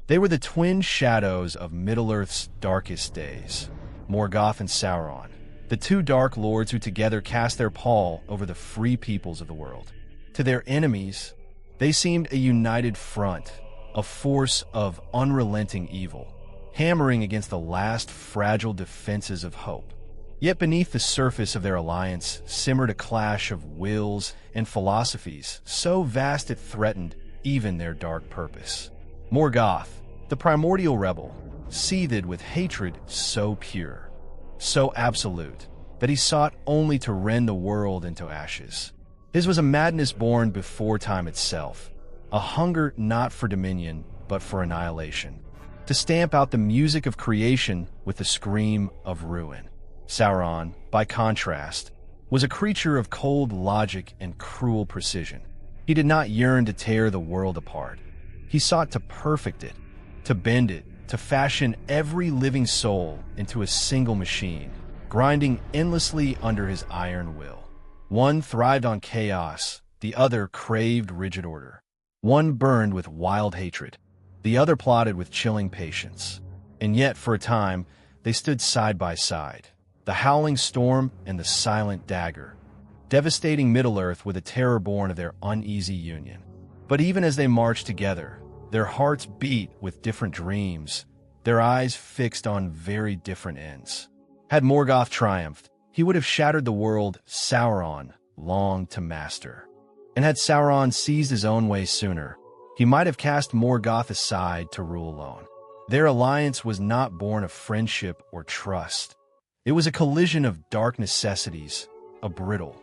They were the twin shadows of Middle-earth's darkest days, Morgoth and Sauron, the two dark lords who together cast their pall over the free peoples of the world. To their enemies, they seemed a united front, a force of unrelenting evil, hammering against the last fragile defenses of hope. Yet beneath the surface of their alliance simmered a clash of wills and philosophies so vast it threatened even their dark purpose. Morgoth, the primordial rebel, seethed with hatred so pure, so absolute, that he sought only to rend the world into ashes. His was a madness born before time itself, a hunger not for dominion, but for annihilation, to stamp out the music of creation with the scream of ruin. Sauron, by contrast, was a creature of cold logic and cruel precision. He did not yearn to tear the world apart. He sought to perfect it, to bend it, to fashion every living soul into a single machine, grinding endlessly under his iron will. One thrived on chaos, the other craved rigid order. One burned with wild hatred, the other plotted with chilling patience. And yet, for a time, they stood side by side, the howling storm and the silent dagger, devastating Middle-earth with a terror born of their uneasy union. But even as they marched together, their hearts beat with different dreams, their eyes fixed on very different ends. Had Morgoth triumphed, he would have shattered the world Sauron longed to master. And had Sauron seized his own way sooner, he might have cast Morgoth aside to rule alone. Their alliance was not born of friendship or trust. It was a collision of dark necessities, a brittle,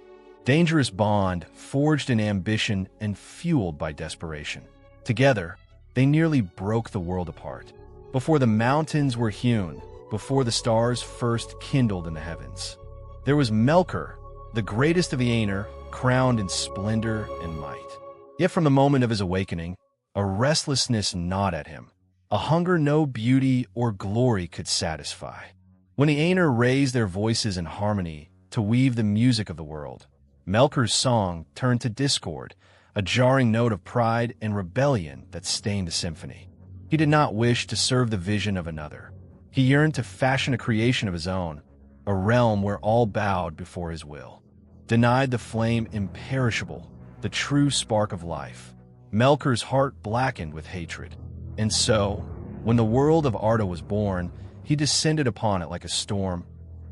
dangerous bond forged in ambition and fueled by desperation. Together, they nearly broke the world apart. Before the mountains were hewn, before the stars first kindled in the heavens, there was Melkor, the greatest of the Aenir, crowned in splendor and might. Yet from the moment of his awakening, a restlessness gnawed at him, a hunger no beauty or glory could satisfy. When the Aenir raised their voices in harmony to weave the music of the world, Melkor's song turned to discord, a jarring note of pride and rebellion that stained the symphony. He did not wish to serve the vision of another. He yearned to fashion a creation of his own, a realm where all bowed before his will. Denied the flame imperishable, the true spark of life, Melkor's heart blackened with hatred. And so, when the world of Arda was born, he descended upon it like a storm,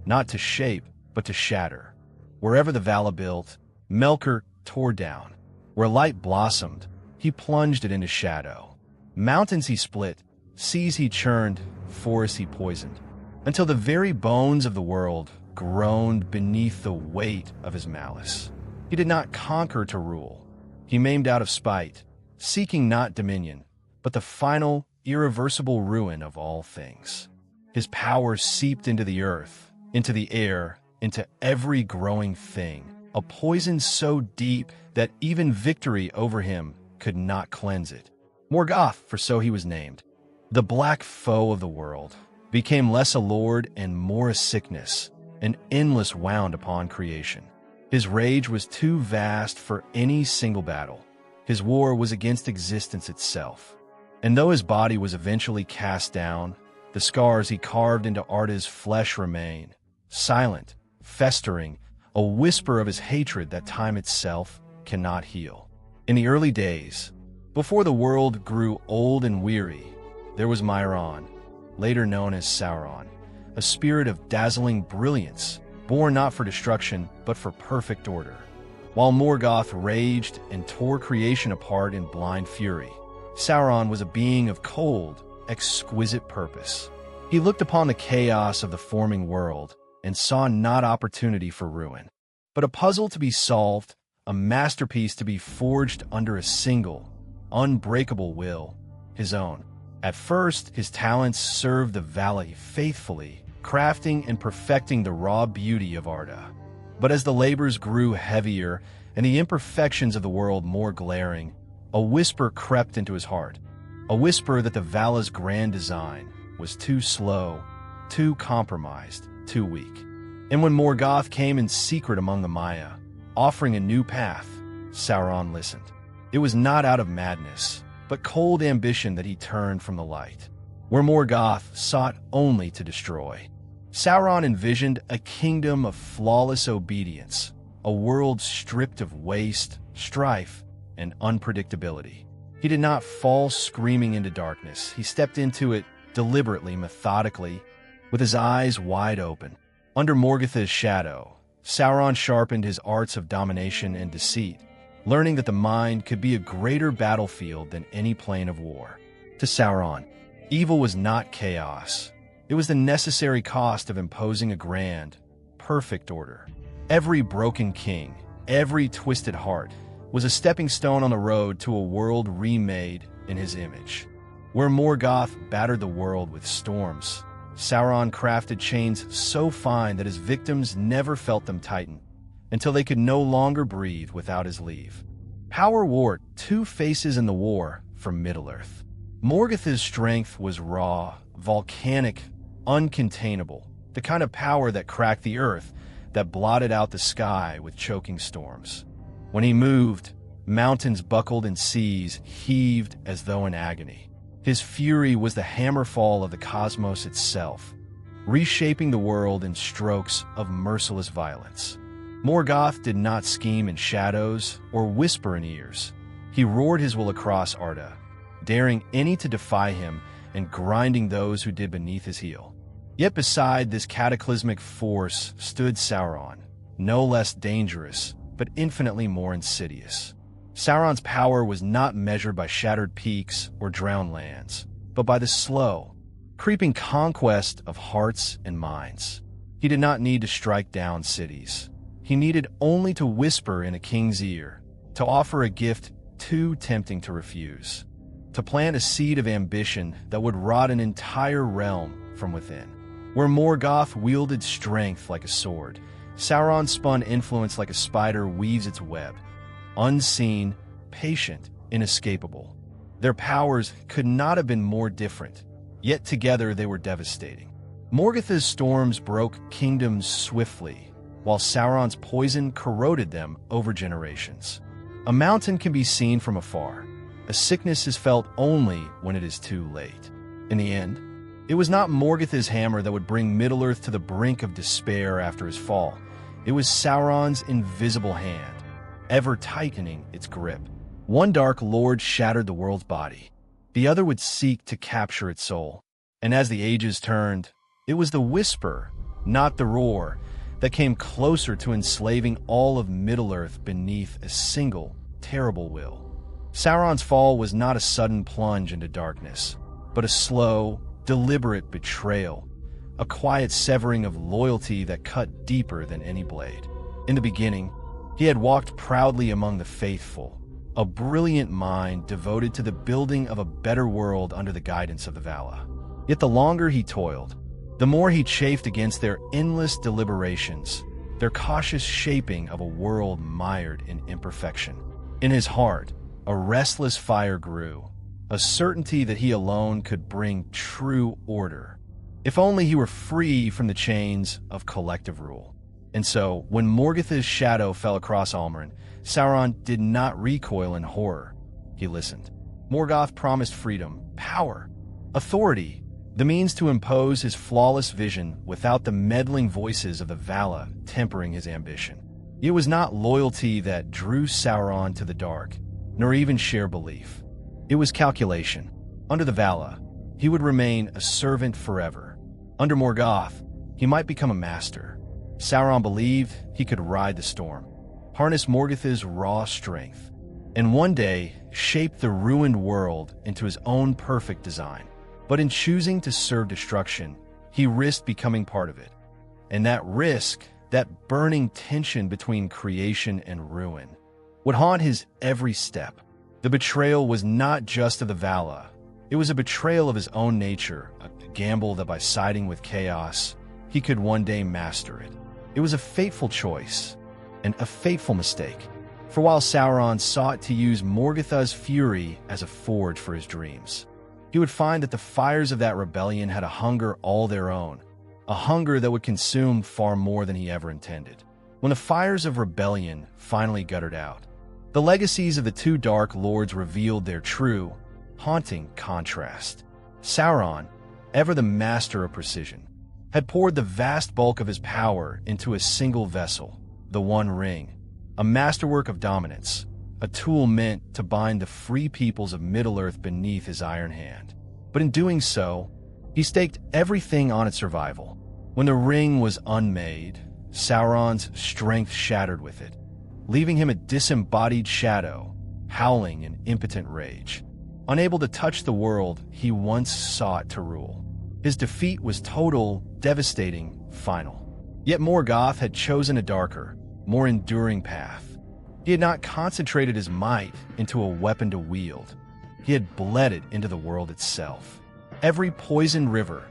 not to shape, but to shatter. Wherever the Vala built, Melkor tore down. Where light blossomed, he plunged it into shadow. Mountains he split, seas he churned, forests he poisoned, until the very bones of the world groaned beneath the weight of his malice. He did not conquer to rule. He maimed out of spite, seeking not dominion, but the final, irreversible ruin of all things. His power seeped into the earth, into the air, into every growing thing, a poison so deep that even victory over him could not cleanse it. Morgoth, for so he was named, the black foe of the world, became less a lord and more a sickness, an endless wound upon creation. His rage was too vast for any single battle. His war was against existence itself. And though his body was eventually cast down, the scars he carved into Arda's flesh remain, silent, festering, a whisper of his hatred that time itself cannot heal. In the early days, before the world grew old and weary, there was Myron, later known as Sauron, a spirit of dazzling brilliance, born not for destruction, but for perfect order. While Morgoth raged and tore creation apart in blind fury, Sauron was a being of cold, exquisite purpose. He looked upon the chaos of the forming world and saw not opportunity for ruin, but a puzzle to be solved, a masterpiece to be forged under a single, unbreakable will, his own. At first, his talents served the Valley faithfully, crafting and perfecting the raw beauty of Arda. But as the labors grew heavier and the imperfections of the world more glaring, a whisper crept into his heart, a whisper that the Vala's grand design was too slow, too compromised, too weak. And when Morgoth came in secret among the Maya, offering a new path, Sauron listened. It was not out of madness, but cold ambition that he turned from the light. Where Morgoth sought only to destroy, Sauron envisioned a kingdom of flawless obedience, a world stripped of waste, strife, and unpredictability. He did not fall screaming into darkness. He stepped into it deliberately, methodically, with his eyes wide open. Under Morgoth's shadow, Sauron sharpened his arts of domination and deceit, learning that the mind could be a greater battlefield than any plane of war. To Sauron, evil was not chaos. It was the necessary cost of imposing a grand, perfect order. Every broken king, every twisted heart, was a stepping stone on the road to a world remade in his image. Where Morgoth battered the world with storms, Sauron crafted chains so fine that his victims never felt them tighten, until they could no longer breathe without his leave. Power wore two faces in the war for Middle-earth. Morgoth's strength was raw, volcanic, uncontainable, the kind of power that cracked the earth, that blotted out the sky with choking storms. When he moved, mountains buckled and seas heaved as though in agony. His fury was the hammerfall of the cosmos itself, reshaping the world in strokes of merciless violence. Morgoth did not scheme in shadows or whisper in ears. He roared his will across Arda, daring any to defy him and grinding those who did beneath his heel. Yet beside this cataclysmic force stood Sauron, no less dangerous, but infinitely more insidious. Sauron's power was not measured by shattered peaks or drowned lands, but by the slow, creeping conquest of hearts and minds. He did not need to strike down cities. He needed only to whisper in a king's ear, to offer a gift too tempting to refuse, to plant a seed of ambition that would rot an entire realm from within. Where Morgoth wielded strength like a sword, Sauron spun influence like a spider weaves its web. Unseen, patient, inescapable. Their powers could not have been more different, yet together they were devastating. Morgoth's storms broke kingdoms swiftly, while Sauron's poison corroded them over generations. A mountain can be seen from afar. A sickness is felt only when it is too late. In the end, it was not Morgoth's hammer that would bring Middle-earth to the brink of despair after his fall. It was Sauron's invisible hand, ever tightening its grip. One dark lord shattered the world's body. The other would seek to capture its soul. And as the ages turned, it was the whisper, not the roar, that came closer to enslaving all of Middle-earth beneath a single, terrible will. Sauron's fall was not a sudden plunge into darkness, but a slow, deliberate betrayal, a quiet severing of loyalty that cut deeper than any blade. In the beginning, he had walked proudly among the faithful, a brilliant mind devoted to the building of a better world under the guidance of the Vala. Yet the longer he toiled, the more he chafed against their endless deliberations, their cautious shaping of a world mired in imperfection. In his heart, a restless fire grew, a certainty that he alone could bring true order. If only he were free from the chains of collective rule. And so, when Morgoth's shadow fell across Almrund, Sauron did not recoil in horror. He listened. Morgoth promised freedom, power, authority, the means to impose his flawless vision without the meddling voices of the Vala tempering his ambition. It was not loyalty that drew Sauron to the dark, nor even sheer belief. It was calculation. Under the Vala, he would remain a servant forever. Under Morgoth, he might become a master. Sauron believed he could ride the storm, harness Morgoth's raw strength, and one day shape the ruined world into his own perfect design. But in choosing to serve destruction, he risked becoming part of it. And that risk, that burning tension between creation and ruin, would haunt his every step. The betrayal was not just of the Vala. It was a betrayal of his own nature, a gamble that by siding with chaos, he could one day master it. It was a fateful choice, and a fateful mistake. For while Sauron sought to use Morgoth's fury as a forge for his dreams, he would find that the fires of that rebellion had a hunger all their own, a hunger that would consume far more than he ever intended. When the fires of rebellion finally guttered out, the legacies of the two Dark Lords revealed their true, haunting contrast. Sauron, ever the master of precision, had poured the vast bulk of his power into a single vessel, the One Ring, a masterwork of dominance, a tool meant to bind the free peoples of Middle-earth beneath his iron hand. But in doing so, he staked everything on its survival. When the ring was unmade, Sauron's strength shattered with it, leaving him a disembodied shadow, howling in impotent rage. Unable to touch the world he once sought to rule. His defeat was total, devastating, final. Yet Morgoth had chosen a darker, more enduring path. He had not concentrated his might into a weapon to wield. He had bled it into the world itself. Every poisoned river,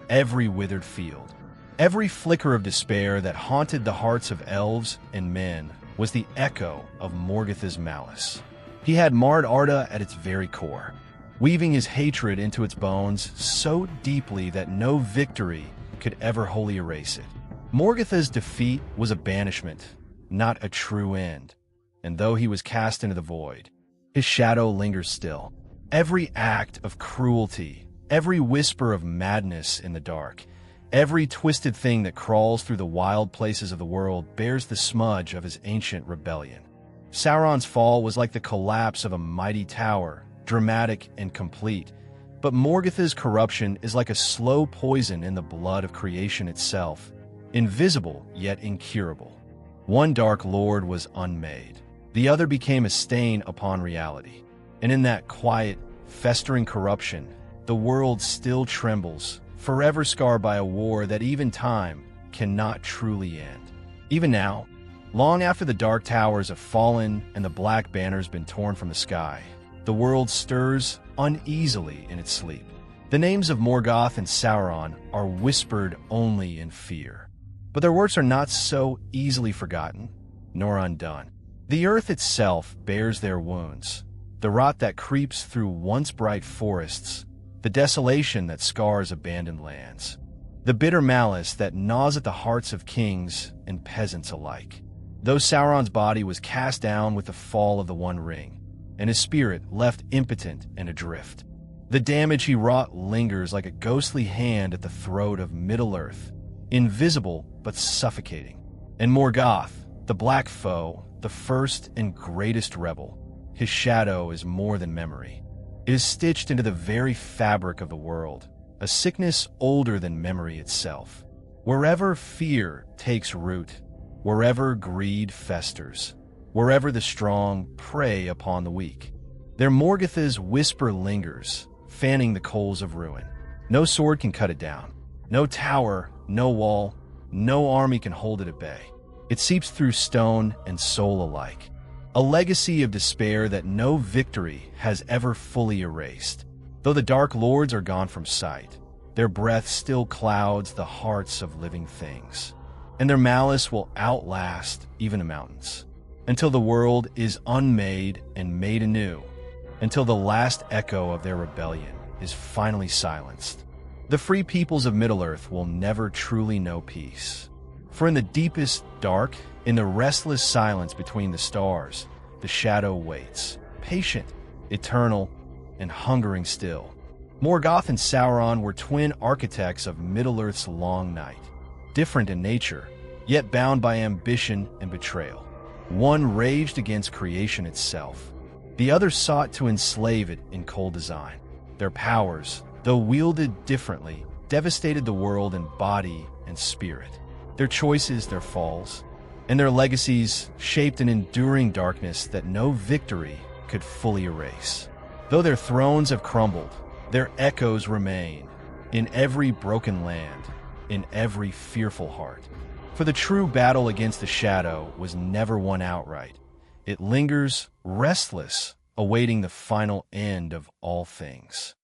every withered field, every flicker of despair that haunted the hearts of elves and men was the echo of Morgoth's malice. He had marred Arda at its very core, weaving his hatred into its bones so deeply that no victory could ever wholly erase it. Morgoth's defeat was a banishment, not a true end, and though he was cast into the void, his shadow lingers still. Every act of cruelty, every whisper of madness in the dark, every twisted thing that crawls through the wild places of the world bears the smudge of his ancient rebellion. Sauron's fall was like the collapse of a mighty tower, dramatic and complete, but Morgoth's corruption is like a slow poison in the blood of creation itself, invisible yet incurable. One dark lord was unmade, the other became a stain upon reality, and in that quiet, festering corruption, the world still trembles, forever scarred by a war that even time cannot truly end. Even now, long after the dark towers have fallen and the black banners been torn from the sky, the world stirs uneasily in its sleep. The names of Morgoth and Sauron are whispered only in fear. But their works are not so easily forgotten, nor undone. The earth itself bears their wounds, the rot that creeps through once bright forests, the desolation that scars abandoned lands, the bitter malice that gnaws at the hearts of kings and peasants alike. Though Sauron's body was cast down with the fall of the One Ring, and his spirit left impotent and adrift, the damage he wrought lingers like a ghostly hand at the throat of Middle-earth, invisible but suffocating. And Morgoth, the black foe, the first and greatest rebel, his shadow is more than memory. It is stitched into the very fabric of the world, a sickness older than memory itself. Wherever fear takes root, wherever greed festers, wherever the strong prey upon the weak, there Morgoth's whisper lingers, fanning the coals of ruin. No sword can cut it down. No tower, no wall, no army can hold it at bay. It seeps through stone and soul alike, a legacy of despair that no victory has ever fully erased. Though the Dark Lords are gone from sight, their breath still clouds the hearts of living things, and their malice will outlast even the mountains, until the world is unmade and made anew, until the last echo of their rebellion is finally silenced. The free peoples of Middle-earth will never truly know peace. For in the deepest dark, in the restless silence between the stars, the shadow waits, patient, eternal, and hungering still. Morgoth and Sauron were twin architects of Middle-earth's long night, different in nature, yet bound by ambition and betrayal. One raged against creation itself. The other sought to enslave it in cold design. Their powers, though wielded differently, devastated the world in body and spirit. Their choices, their falls, and their legacies shaped an enduring darkness that no victory could fully erase. Though their thrones have crumbled, their echoes remain in every broken land, in every fearful heart. For the true battle against the shadow was never won outright. It lingers restless, awaiting the final end of all things.